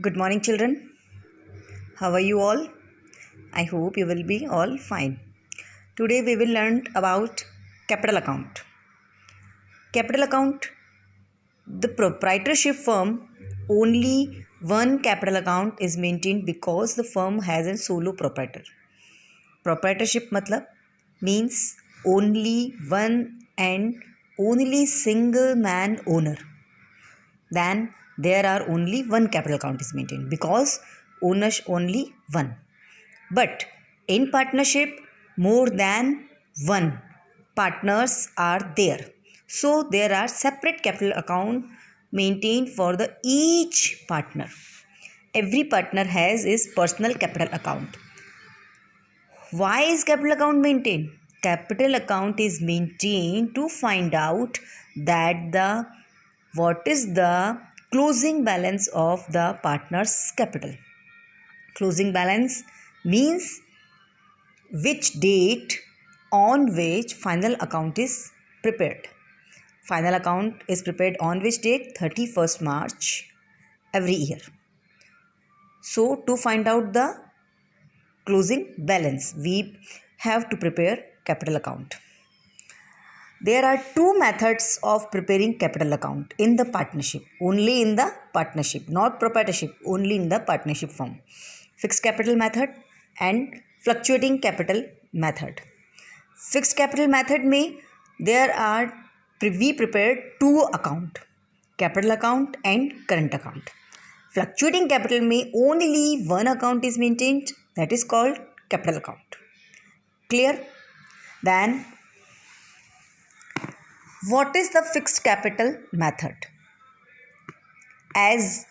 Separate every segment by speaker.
Speaker 1: Good morning, children. How are you all? I hope you will be all fine. Today we will learn about capital account. Capital account, the proprietorship firm, only one capital account is maintained because the firm has a solo proprietor. Proprietorship matlab means only one and only single man owner. Then there are only one capital account is maintained because owners only one. But in partnership, more than one partners are there. So there are separate capital account maintained for the each partner. Every partner has his personal capital account. Why is capital account maintained? Capital account is maintained to find out that what is the closing balance of the partner's capital. Closing balance means which date on which final account is prepared. Final account is prepared on which date? 31st March every year. So to find out the closing balance, we have to prepare capital account. There are two methods of preparing capital account in the partnership. Only in the partnership, not proprietorship, only in the partnership form. Fixed capital method and fluctuating capital method. Fixed capital method में we prepared two account, capital account and current account. Fluctuating capital में only one account is maintained, that is called capital account. Clear? Then what is the fixed capital method? As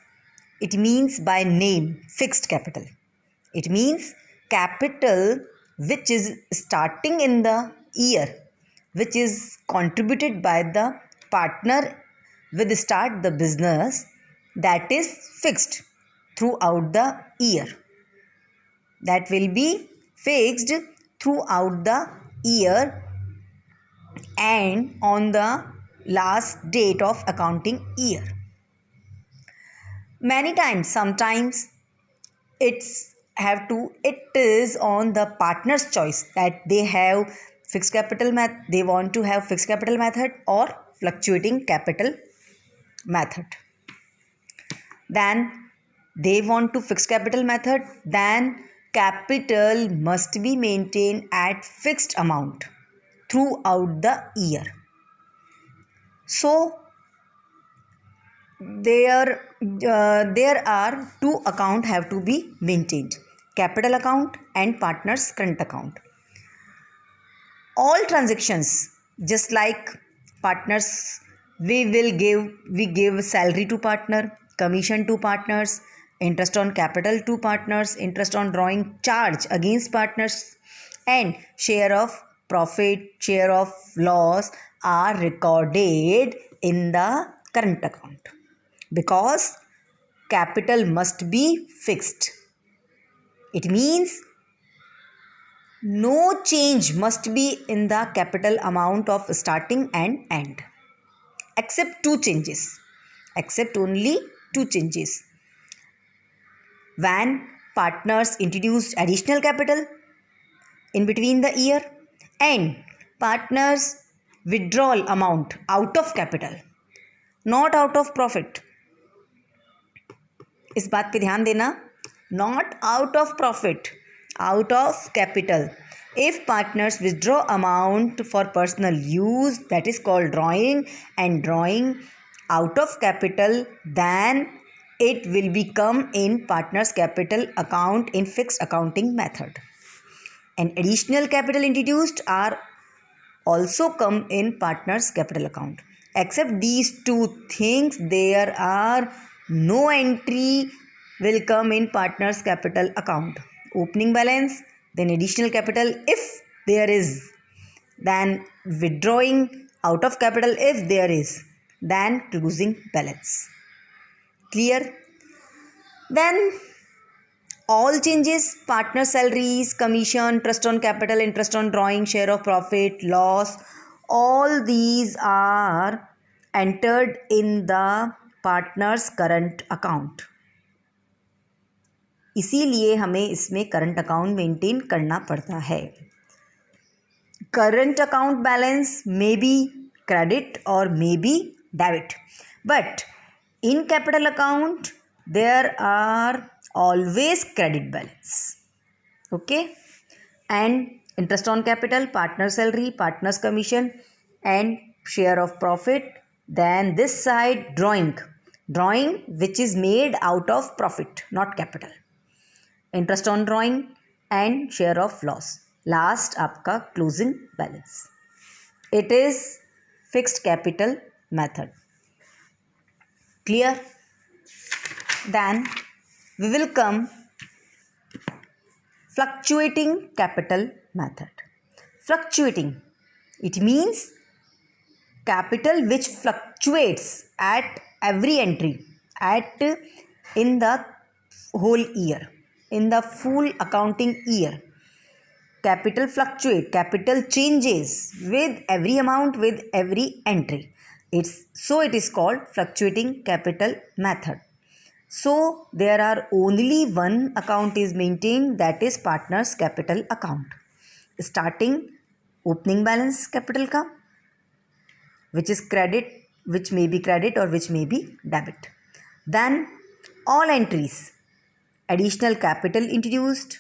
Speaker 1: it means by name, fixed capital. It means capital which is starting in the year, which is contributed by the partner with start the business, that is fixed throughout the year. That will be fixed throughout the year and on the last date of accounting year. Many times, sometimes it is on the partner's choice that they have fixed capital they want to have fixed capital method or fluctuating capital method. Then they want to fixed capital method, then capital must be maintained at fixed amount throughout the year. So there are two accounts have to be maintained, capital account and partner's current account. All transactions, just like partners, we give salary to partner, commission to partners, interest on capital to partners, interest on drawing charge against partners, and share of profit, share of loss are recorded in the current account because capital must be fixed. It means no change must be in the capital amount of starting and end, except only two changes. When partners introduced additional capital in between the year and partners withdrawal amount out of capital, not out of profit. इस बात पे ध्यान देना, not out of profit, out of capital. If partners withdraw amount for personal use, that is called drawing, and drawing out of capital, then it will become in partners capital account in fixed accounting method. And additional capital introduced are also come in partners capital account. Except these two things, there are no entry will come in partners capital account. Opening balance, then additional capital if there is, then withdrawing out of capital if there is, then closing balance. Clear? Then all changes, partner salaries, commission, trust on capital, interest on drawing, share of profit, loss, all these are entered in the partner's current account. इसीलिए हमें इसमें current account maintain करना पड़ता है. Current account balance may be credit or may be debit, but in capital account there are always credit balance. Okay, and interest on capital, partner salary, partner's commission, and share of profit. Then this side drawing which is made out of profit, not capital. Interest on drawing and share of loss. Last आपका closing balance. It is fixed capital method. Clear? Then we will come fluctuating capital method. Fluctuating, it means capital which fluctuates at every entry at in the whole year, in the full accounting year. Capital fluctuate, capital changes with every amount, with every entry. It is called fluctuating capital method. So there are only one account is maintained, that is partners capital account. Starting opening balance capital का, which is credit, which may be credit or which may be debit. Then all entries, additional capital introduced,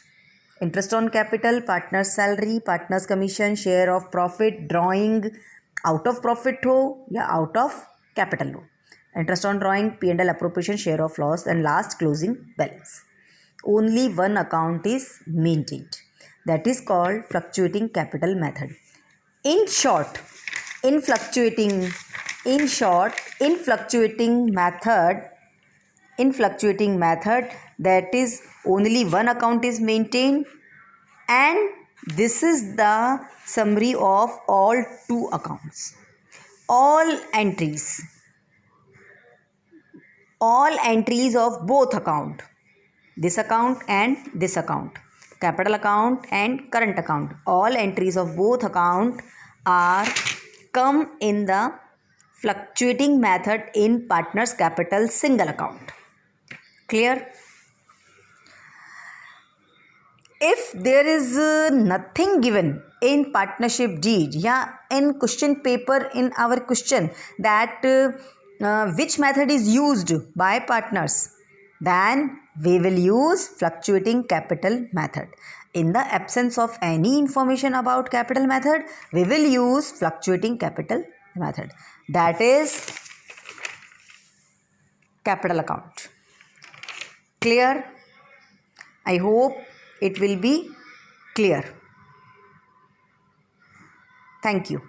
Speaker 1: interest on capital, partner's salary, partner's commission, share of profit, drawing out of profit हो या out of capital हो, interest on drawing, P&L appropriation, share of loss, and last closing balance. Only one account is maintained. That is called fluctuating capital method. In short, in fluctuating method, that is only one account is maintained, and this is the summary of all two accounts. All entries of both account, this account and this account, capital account and current account, all entries of both account are come in the fluctuating method in partners capital single account. Clear? If there is nothing given in partnership deed या in question paper in our question that which method is used by partners, then we will use fluctuating capital method. In the absence of any information about capital method, we will use fluctuating capital method. That is capital account. Clear? I hope it will be clear. Thank you.